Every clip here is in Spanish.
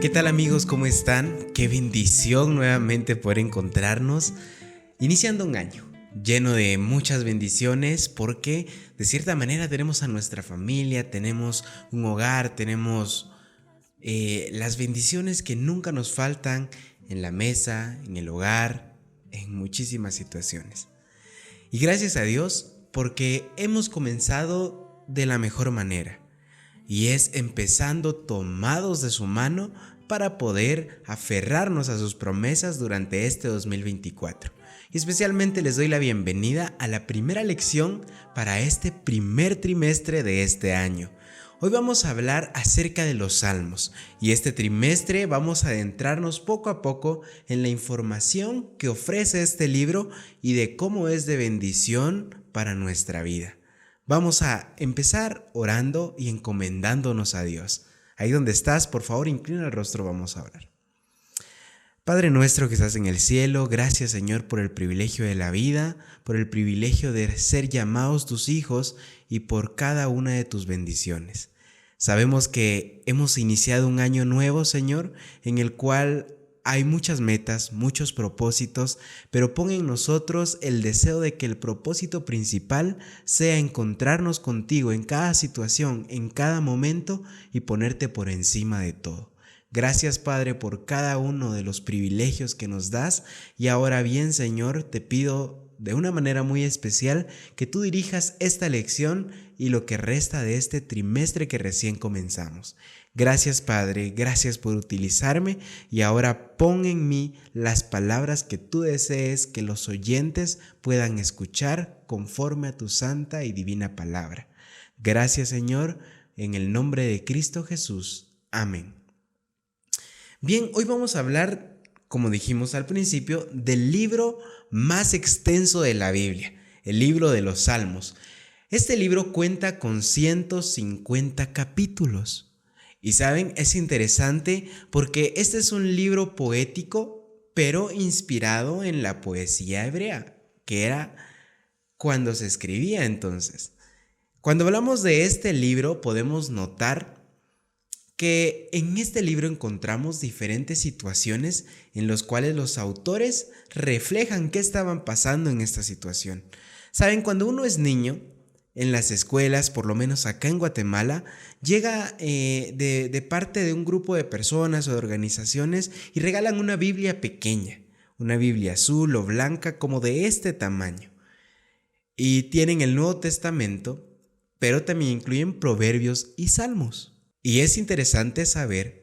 ¿Qué tal amigos? ¿Cómo están? Qué bendición nuevamente poder encontrarnos iniciando un año lleno de muchas bendiciones porque de cierta manera tenemos a nuestra familia, tenemos un hogar, tenemos las bendiciones que nunca nos faltan en la mesa, en el hogar, en muchísimas situaciones. Y gracias a Dios porque hemos comenzado de la mejor manera. Y es empezando tomados de su mano para poder aferrarnos a sus promesas durante este 2024. Y especialmente les doy la bienvenida a la primera lección para este primer trimestre de este año. Hoy vamos a hablar acerca de los salmos y este trimestre vamos a adentrarnos poco a poco en la información que ofrece este libro y de cómo es de bendición para nuestra vida. Vamos a empezar orando y encomendándonos a Dios. Ahí donde estás, por favor, inclina el rostro, vamos a orar. Padre nuestro que estás en el cielo, gracias Señor por el privilegio de la vida, por el privilegio de ser llamados tus hijos y por cada una de tus bendiciones. Sabemos que hemos iniciado un año nuevo, Señor, en el cual hay muchas metas, muchos propósitos, pero pon en nosotros el deseo de que el propósito principal sea encontrarnos contigo en cada situación, en cada momento y ponerte por encima de todo. Gracias, Padre, por cada uno de los privilegios que nos das y ahora bien, Señor, te pido de una manera muy especial que tú dirijas esta lección y lo que resta de este trimestre que recién comenzamos. Gracias, Padre, gracias por utilizarme y ahora pon en mí las palabras que tú desees que los oyentes puedan escuchar conforme a tu santa y divina palabra. Gracias, Señor, en el nombre de Cristo Jesús. Amén. Bien, hoy vamos a hablar, como dijimos al principio, del libro más extenso de la Biblia, el libro de los Salmos. Este libro cuenta con 150 capítulos. Y saben, es interesante porque este es un libro poético, pero inspirado en la poesía hebrea, que era cuando se escribía entonces. Cuando hablamos de este libro, podemos notar que en este libro encontramos diferentes situaciones en las cuales los autores reflejan qué estaban pasando en esta situación. Saben, cuando uno es niño, en las escuelas, por lo menos acá en Guatemala, llega de parte de un grupo de personas o de organizaciones y regalan una Biblia pequeña, una Biblia azul o blanca como de este tamaño. Y tienen el Nuevo Testamento, pero también incluyen proverbios y salmos. Y es interesante saber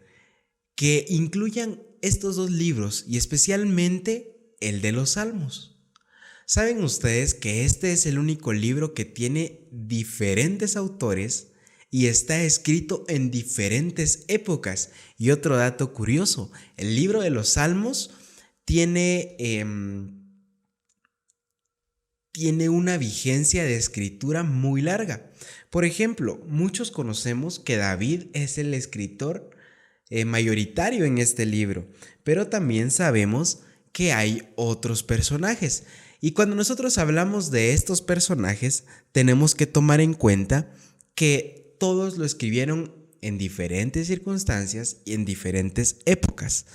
que incluyan estos dos libros y especialmente el de los salmos. ¿Saben ustedes que este es el único libro que tiene diferentes autores y está escrito en diferentes épocas? Y otro dato curioso, el libro de los Salmos tiene una vigencia de escritura muy larga. Por ejemplo, muchos conocemos que David es el escritor mayoritario en este libro, pero también sabemos que hay otros personajes. Y cuando nosotros hablamos de estos personajes, tenemos que tomar en cuenta que todos lo escribieron en diferentes circunstancias y en diferentes épocas.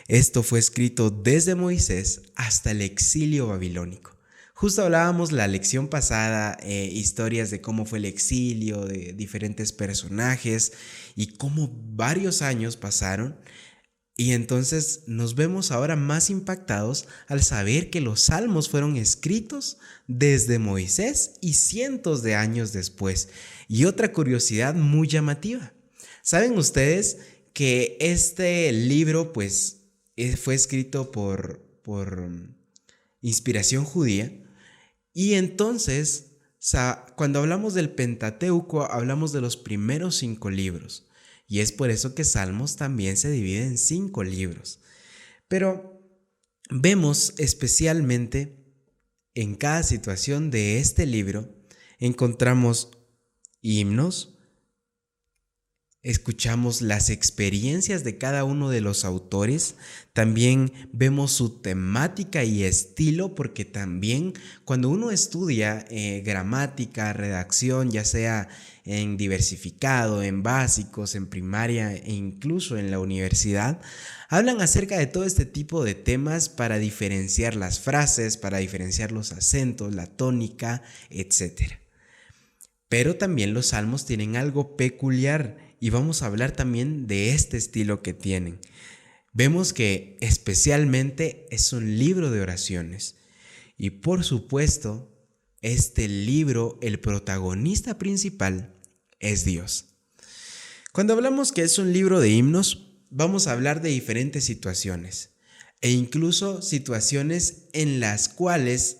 Esto fue escrito desde Moisés hasta el exilio babilónico. Justo hablábamos la lección pasada, historias de cómo fue el exilio, de diferentes personajes y cómo varios años pasaron. Y entonces nos vemos ahora más impactados al saber que los salmos fueron escritos desde Moisés y cientos de años después. Y otra curiosidad muy llamativa. ¿Saben ustedes que este libro fue escrito por inspiración judía? Y entonces, cuando hablamos del Pentateuco, hablamos de los primeros 5 libros. Y es por eso que Salmos también se divide en 5 libros. Pero vemos especialmente en cada situación de este libro, encontramos himnos, escuchamos las experiencias de cada uno de los autores, también vemos su temática y estilo, porque también cuando uno estudia gramática, redacción, ya sea en diversificado, en básicos, en primaria e incluso en la universidad, hablan acerca de todo este tipo de temas para diferenciar las frases, para diferenciar los acentos, la tónica, etc. Pero también los salmos tienen algo peculiar y vamos a hablar también de este estilo que tienen. Vemos que especialmente es un libro de oraciones y por supuesto, este libro, el protagonista principal es Dios. Cuando hablamos que es un libro de himnos, vamos a hablar de diferentes situaciones e incluso situaciones en las cuales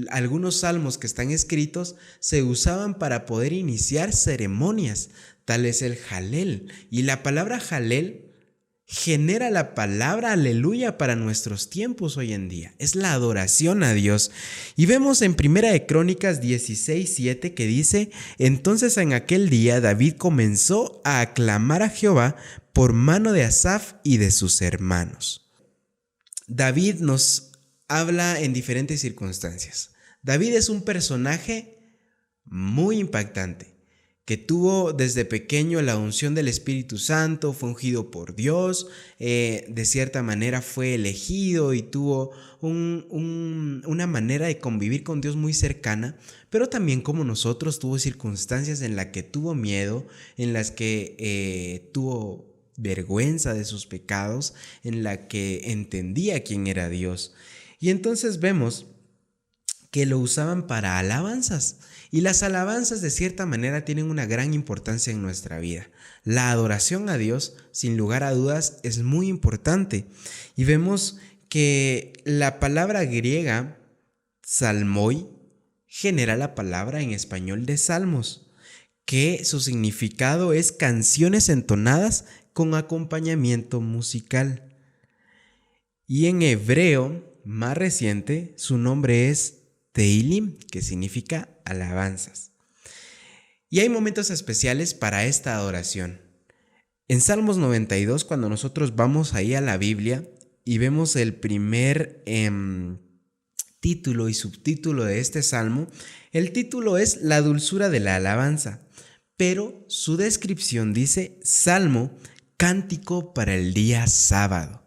algunos salmos que están escritos se usaban para poder iniciar ceremonias, tal es el Jalel. Y la palabra Jalel genera la palabra aleluya para nuestros tiempos hoy en día. Es la adoración a Dios. Y vemos en Primera de Crónicas 16:7 que dice: entonces en aquel día David comenzó a aclamar a Jehová por mano de Asaf y de sus hermanos. David nos habla en diferentes circunstancias. David es un personaje muy impactante, que tuvo desde pequeño la unción del Espíritu Santo, fue ungido por Dios, de cierta manera fue elegido y tuvo una manera de convivir con Dios muy cercana, pero también como nosotros tuvo circunstancias en las que tuvo miedo, en las que tuvo vergüenza de sus pecados, en la que entendía quién era Dios. Y entonces vemos que lo usaban para alabanzas. Y las alabanzas de cierta manera tienen una gran importancia en nuestra vida. La adoración a Dios, sin lugar a dudas, es muy importante. Y vemos que la palabra griega salmoi genera la palabra en español de salmos, que su significado es canciones entonadas con acompañamiento musical. Y en hebreo más reciente, su nombre es Teilim, que significa alabanzas. Y hay momentos especiales para esta adoración. En Salmos 92, cuando nosotros vamos ahí a la Biblia y vemos el primer título y subtítulo de este salmo, el título es La dulzura de la alabanza, pero su descripción dice Salmo, cántico para el día sábado.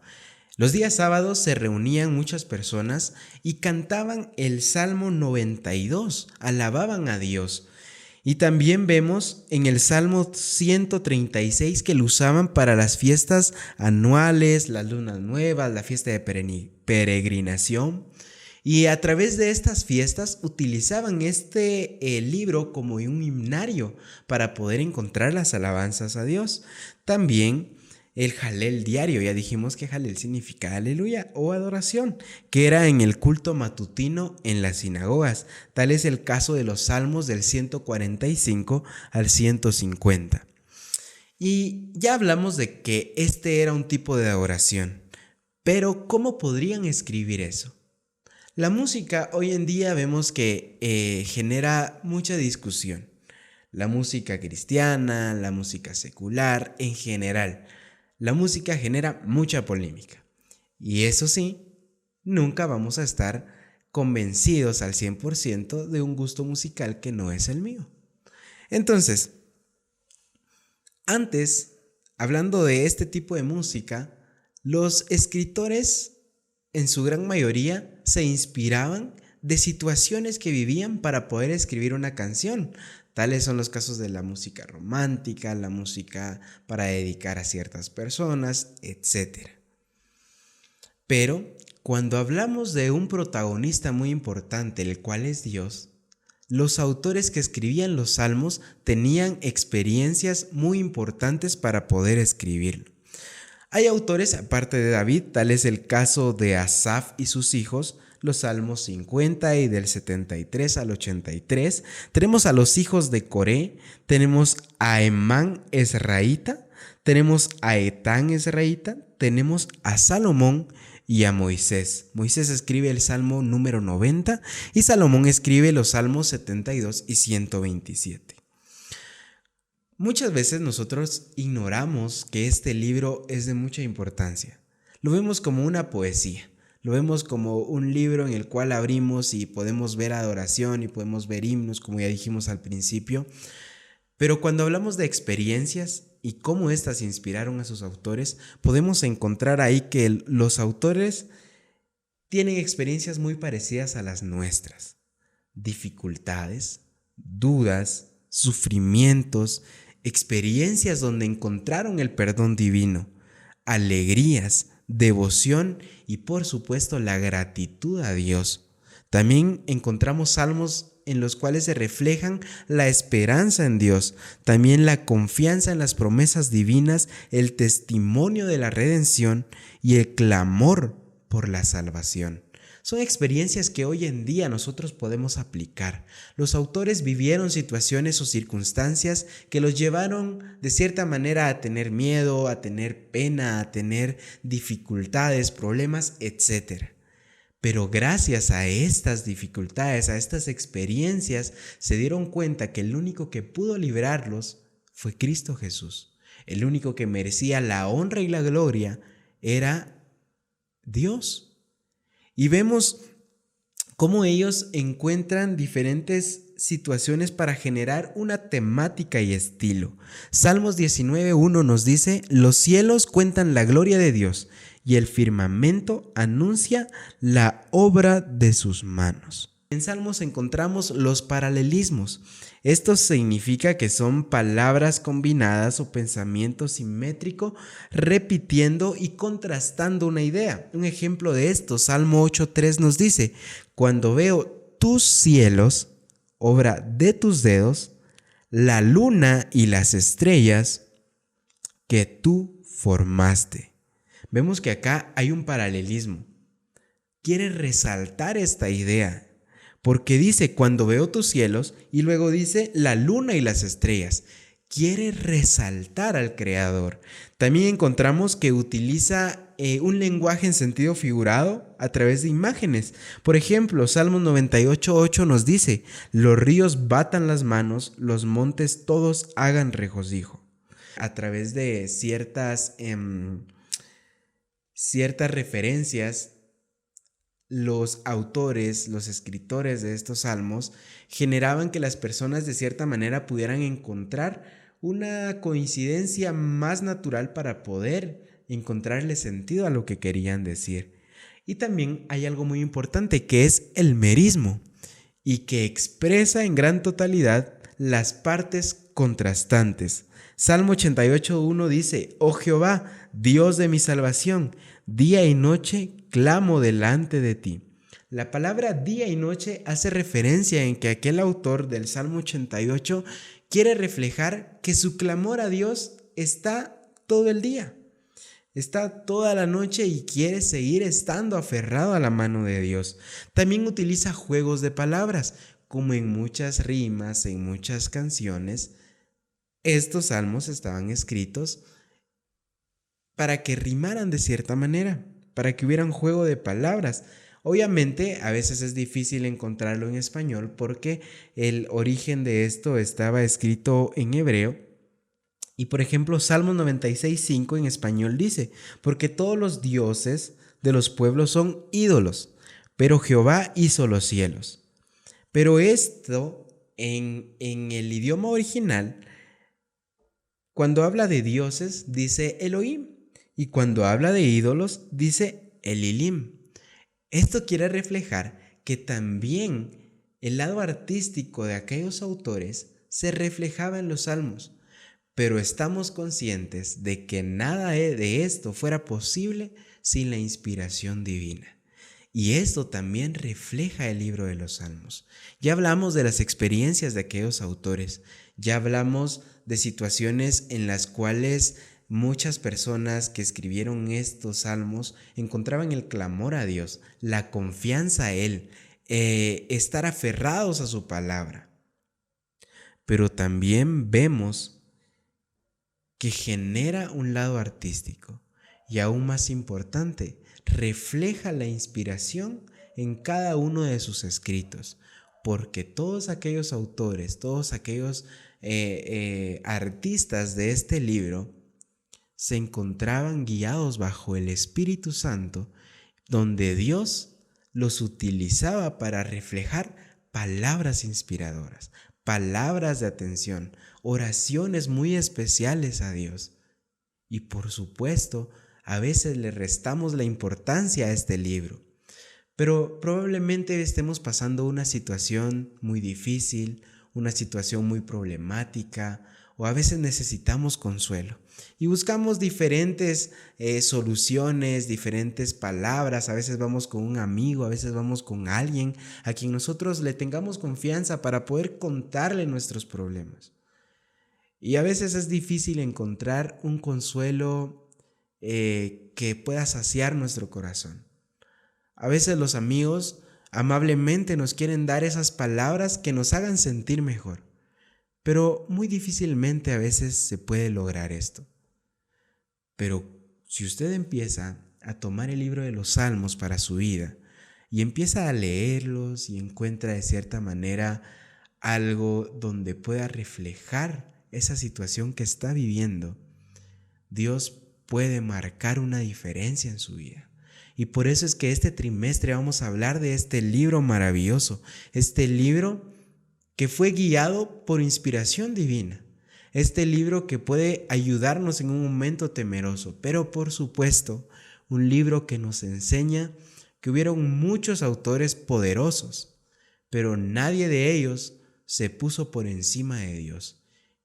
Los días sábados se reunían muchas personas y cantaban el Salmo 92, alababan a Dios. Y también vemos en el Salmo 136 que lo usaban para las fiestas anuales, las lunas nuevas, la fiesta de peregrinación. Y a través de estas fiestas utilizaban este libro como un himnario para poder encontrar las alabanzas a Dios. También el Jalel diario, ya dijimos que Jalel significa aleluya o adoración, que era en el culto matutino en las sinagogas. Tal es el caso de los salmos del 145 al 150. Y ya hablamos de que este era un tipo de adoración, pero ¿cómo podrían escribir eso? La música hoy en día vemos que genera mucha discusión. La música cristiana, la música secular, en general. La música genera mucha polémica. Y eso sí, nunca vamos a estar convencidos al 100% de un gusto musical que no es el mío. Entonces, antes, hablando de este tipo de música, los escritores en su gran mayoría se inspiraban de situaciones que vivían para poder escribir una canción. Tales son los casos de la música romántica, la música para dedicar a ciertas personas, etc. Pero cuando hablamos de un protagonista muy importante, el cual es Dios, los autores que escribían los salmos tenían experiencias muy importantes para poder escribirlo. Hay autores, aparte de David, tal es el caso de Asaf y sus hijos, los salmos 50 y del 73 al 83. Tenemos a los hijos de Coré, tenemos a Emán Ezraíta, tenemos a Etán Ezraíta, tenemos a Salomón y a Moisés. Moisés escribe el salmo número 90 y Salomón escribe los salmos 72 y 127. Muchas veces nosotros ignoramos que este libro es de mucha importancia. Lo vemos como una poesía, lo vemos como un libro en el cual abrimos y podemos ver adoración y podemos ver himnos, como ya dijimos al principio. Pero cuando hablamos de experiencias y cómo éstas inspiraron a sus autores, podemos encontrar ahí que los autores tienen experiencias muy parecidas a las nuestras. Dificultades, dudas, sufrimientos, experiencias donde encontraron el perdón divino, alegrías, devoción y por supuesto la gratitud a Dios. También encontramos salmos en los cuales se reflejan la esperanza en Dios, también la confianza en las promesas divinas, el testimonio de la redención y el clamor por la salvación. Son experiencias que hoy en día nosotros podemos aplicar. Los autores vivieron situaciones o circunstancias que los llevaron de cierta manera a tener miedo, a tener pena, a tener dificultades, problemas, etc. Pero gracias a estas dificultades, a estas experiencias, se dieron cuenta que el único que pudo librarlos fue Cristo Jesús. El único que merecía la honra y la gloria era Dios. Y vemos cómo ellos encuentran diferentes situaciones para generar una temática y estilo. Salmos 19:1 nos dice: los cielos cuentan la gloria de Dios y el firmamento anuncia la obra de sus manos. En Salmos encontramos los paralelismos. Esto significa que son palabras combinadas o pensamiento simétrico repitiendo y contrastando una idea. Un ejemplo de esto, Salmo 8:3 nos dice: cuando veo tus cielos, obra de tus dedos, la luna y las estrellas que tú formaste. Vemos que acá hay un paralelismo. Quiere resaltar esta idea, porque dice cuando veo tus cielos y luego dice la luna y las estrellas. Quiere resaltar al Creador. También encontramos que utiliza un lenguaje en sentido figurado a través de imágenes. Por ejemplo, Salmos 98:8 nos dice: los ríos batan las manos, los montes todos hagan regocijo. A través de ciertas referencias, los autores, los escritores de estos salmos generaban que las personas de cierta manera pudieran encontrar una coincidencia más natural para poder encontrarle sentido a lo que querían decir. Y también hay algo muy importante que es el merismo y que expresa en gran totalidad las partes contrastantes. Salmo 88:1 dice: oh Jehová, Dios de mi salvación, día y noche clamo delante de ti. La palabra día y noche hace referencia en que aquel autor del Salmo 88 quiere reflejar que su clamor a Dios está todo el día, está toda la noche y quiere seguir estando aferrado a la mano de Dios. También utiliza juegos de palabras, como en muchas rimas, en muchas canciones. Estos salmos estaban escritos para que rimaran de cierta manera, para que hubiera un juego de palabras. Obviamente, a veces es difícil encontrarlo en español porque el origen de esto estaba escrito en hebreo. Y por ejemplo, Salmo 96:5 en español dice: porque todos los dioses de los pueblos son ídolos, pero Jehová hizo los cielos. Pero esto, en el idioma original, cuando habla de dioses, dice Elohim. Y cuando habla de ídolos, dice Elilim. Esto quiere reflejar que también el lado artístico de aquellos autores se reflejaba en los salmos, pero estamos conscientes de que nada de esto fuera posible sin la inspiración divina. Y esto también refleja el libro de los Salmos. Ya hablamos de las experiencias de aquellos autores, ya hablamos de situaciones en las cuales muchas personas que escribieron estos salmos encontraban el clamor a Dios, la confianza a Él, estar aferrados a su palabra. Pero también vemos que genera un lado artístico y aún más importante, refleja la inspiración en cada uno de sus escritos, porque todos aquellos autores, todos aquellos artistas de este libro se encontraban guiados bajo el Espíritu Santo, donde Dios los utilizaba para reflejar palabras inspiradoras, palabras de atención, oraciones muy especiales a Dios. Y por supuesto, a veces le restamos la importancia a este libro, pero probablemente estemos pasando una situación muy difícil, una situación muy problemática, o a veces necesitamos consuelo y buscamos diferentes soluciones, diferentes palabras. A veces vamos con un amigo, a veces vamos con alguien a quien nosotros le tengamos confianza para poder contarle nuestros problemas. Y a veces es difícil encontrar un consuelo que pueda saciar nuestro corazón. A veces los amigos amablemente nos quieren dar esas palabras que nos hagan sentir mejor, pero muy difícilmente a veces se puede lograr esto. Pero si usted empieza a tomar el libro de los Salmos para su vida y empieza a leerlos y encuentra de cierta manera algo donde pueda reflejar esa situación que está viviendo, Dios puede marcar una diferencia en su vida. Y por eso es que este trimestre vamos a hablar de este libro maravilloso, este libro que fue guiado por inspiración divina, este libro que puede ayudarnos en un momento temeroso, pero por supuesto, un libro que nos enseña que hubieron muchos autores poderosos, pero nadie de ellos se puso por encima de Dios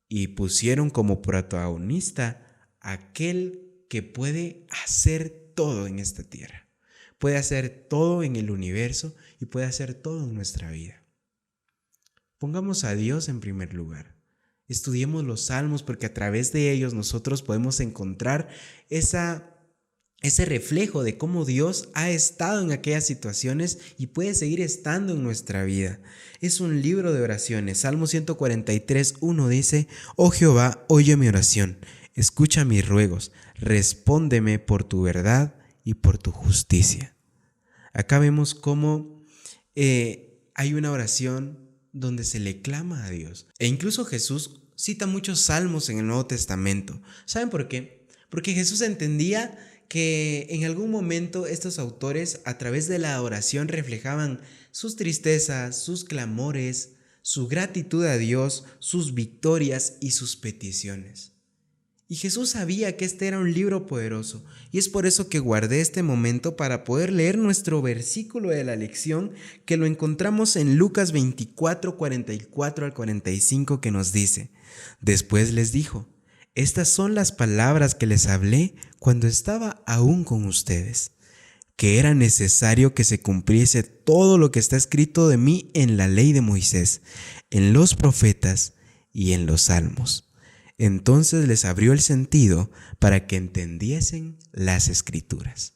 y pusieron como protagonista aquel que puede hacer todo en esta tierra. Puede hacer todo en el universo y puede hacer todo en nuestra vida. Pongamos a Dios en primer lugar. Estudiemos los salmos porque a través de ellos nosotros podemos encontrar ese reflejo de cómo Dios ha estado en aquellas situaciones y puede seguir estando en nuestra vida. Es un libro de oraciones. Salmo 143:1 dice: Oh Jehová, oye mi oración, escucha mis ruegos, respóndeme por tu verdad y por tu justicia. Acá vemos cómo hay una oración donde se le clama a Dios. E incluso Jesús cita muchos salmos en el Nuevo Testamento. ¿Saben por qué? Porque Jesús entendía que en algún momento estos autores a través de la oración reflejaban sus tristezas, sus clamores, su gratitud a Dios, sus victorias y sus peticiones. Y Jesús sabía que este era un libro poderoso, y es por eso que guardé este momento para poder leer nuestro versículo de la lección, que lo encontramos en Lucas 24, 44 al 45, que nos dice: Después les dijo: Estas son las palabras que les hablé cuando estaba aún con ustedes, que era necesario que se cumpliese todo lo que está escrito de mí en la ley de Moisés, en los profetas y en los salmos. Entonces les abrió el sentido para que entendiesen las Escrituras.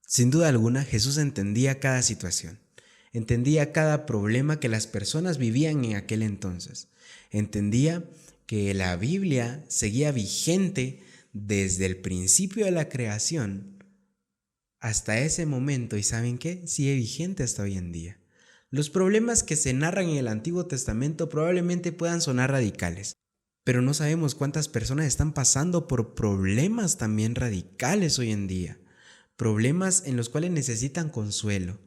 Sin duda alguna, Jesús entendía cada situación, entendía cada problema que las personas vivían en aquel entonces. Entendía que la Biblia seguía vigente desde el principio de la creación hasta ese momento, y ¿saben qué? Sigue vigente hasta hoy en día. Los problemas que se narran en el Antiguo Testamento probablemente puedan sonar radicales, pero no sabemos cuántas personas están pasando por problemas también radicales hoy en día. Problemas en los cuales necesitan consuelo.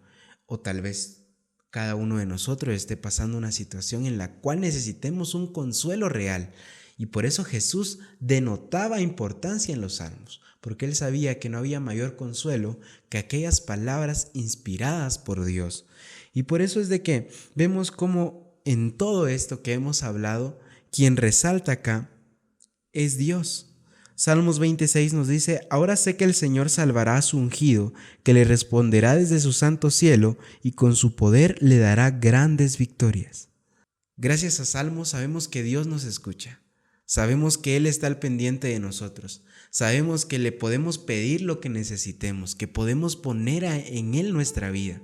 O tal vez cada uno de nosotros esté pasando una situación en la cual necesitemos un consuelo real. Y por eso Jesús denotaba importancia en los salmos, porque él sabía que no había mayor consuelo que aquellas palabras inspiradas por Dios. Y por eso es de que vemos cómo en todo esto que hemos hablado, quien resalta acá es Dios. Salmos 26 nos dice: Ahora sé que el Señor salvará a su ungido, que le responderá desde su santo cielo, y con su poder le dará grandes victorias. Gracias a Salmos sabemos que Dios nos escucha. Sabemos que Él está al pendiente de nosotros. Sabemos que le podemos pedir lo que necesitemos, que podemos poner en Él nuestra vida,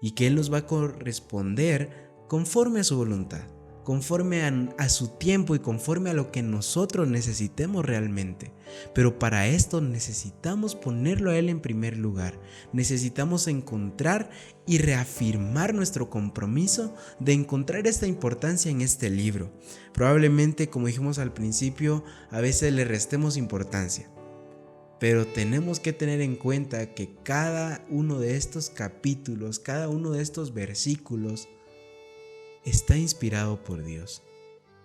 y que Él nos va a corresponder conforme a su voluntad, conforme a su tiempo y conforme a lo que nosotros necesitemos realmente. Pero para esto necesitamos ponerlo a Él en primer lugar. Necesitamos encontrar y reafirmar nuestro compromiso de encontrar esta importancia en este libro. Probablemente, como dijimos al principio, a veces le restemos importancia. Pero tenemos que tener en cuenta que cada uno de estos capítulos, cada uno de estos versículos está inspirado por Dios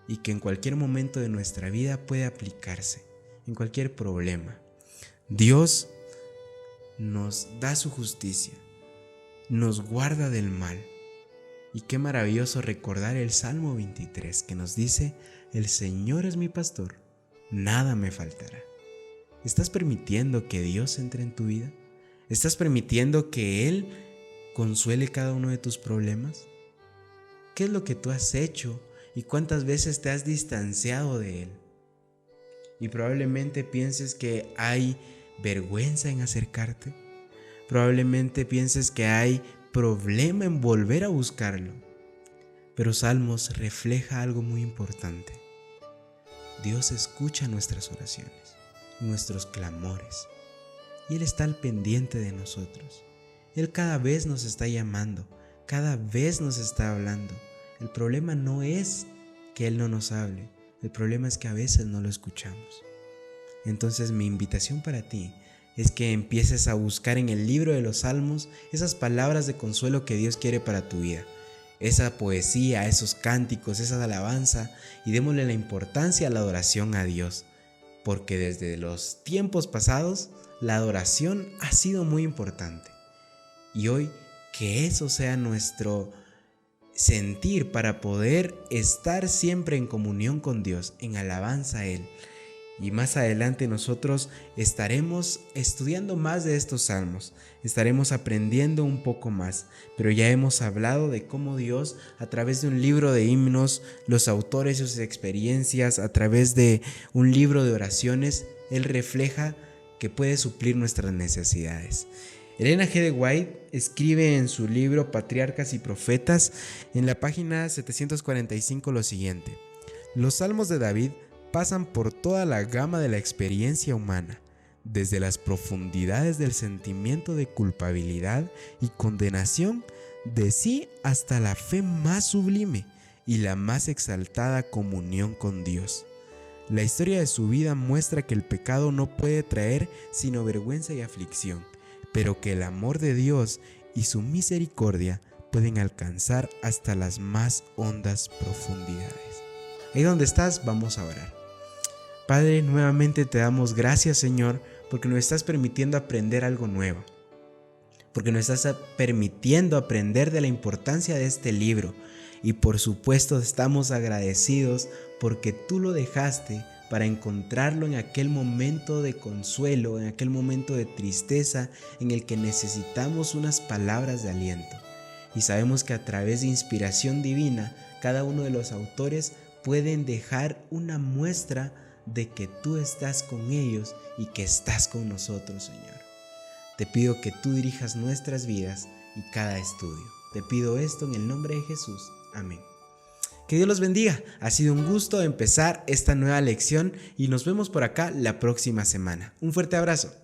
y que en cualquier momento de nuestra vida puede aplicarse, en cualquier problema. Dios nos da su justicia, nos guarda del mal. Y qué maravilloso recordar el Salmo 23 que nos dice: el Señor es mi pastor, nada me faltará. ¿Estás permitiendo que Dios entre en tu vida? ¿Estás permitiendo que Él consuele cada uno de tus problemas? ¿Qué es lo que tú has hecho y cuántas veces te has distanciado de Él? Y probablemente pienses que hay vergüenza en acercarte. Probablemente pienses que hay problema en volver a buscarlo. Pero Salmos refleja algo muy importante. Dios escucha nuestras oraciones, nuestros clamores, y Él está al pendiente de nosotros. Él cada vez nos está llamando, cada vez nos está hablando. El problema no es que Él no nos hable, el problema es que a veces no lo escuchamos. Entonces mi invitación para ti es que empieces a buscar en el libro de los Salmos esas palabras de consuelo que Dios quiere para tu vida, esa poesía, esos cánticos, esa alabanza, y démosle la importancia a la adoración a Dios, porque desde los tiempos pasados la adoración ha sido muy importante. Y hoy que eso sea nuestro sentir para poder estar siempre en comunión con Dios, en alabanza a Él. Y más adelante nosotros estaremos estudiando más de estos salmos, estaremos aprendiendo un poco más, pero ya hemos hablado de cómo Dios, a través de un libro de himnos, los autores y sus experiencias, a través de un libro de oraciones, Él refleja que puede suplir nuestras necesidades. Elena G. de White escribe en su libro Patriarcas y Profetas, en la página 745, lo siguiente: los salmos de David pasan por toda la gama de la experiencia humana, desde las profundidades del sentimiento de culpabilidad y condenación de sí hasta la fe más sublime y la más exaltada comunión con Dios. La historia de su vida muestra que el pecado no puede traer sino vergüenza y aflicción, pero que el amor de Dios y su misericordia pueden alcanzar hasta las más hondas profundidades. Ahí donde estás, vamos a orar. Padre, nuevamente te damos gracias, Señor, porque nos estás permitiendo aprender algo nuevo, porque nos estás permitiendo aprender de la importancia de este libro, y por supuesto estamos agradecidos porque tú lo dejaste para encontrarlo en aquel momento de consuelo, en aquel momento de tristeza en el que necesitamos unas palabras de aliento. Y sabemos que a través de inspiración divina, cada uno de los autores pueden dejar una muestra de que tú estás con ellos y que estás con nosotros, Señor. Te pido que tú dirijas nuestras vidas y cada estudio. Te pido esto en el nombre de Jesús. Amén. Que Dios los bendiga. Ha sido un gusto empezar esta nueva lección y nos vemos por acá la próxima semana. Un fuerte abrazo.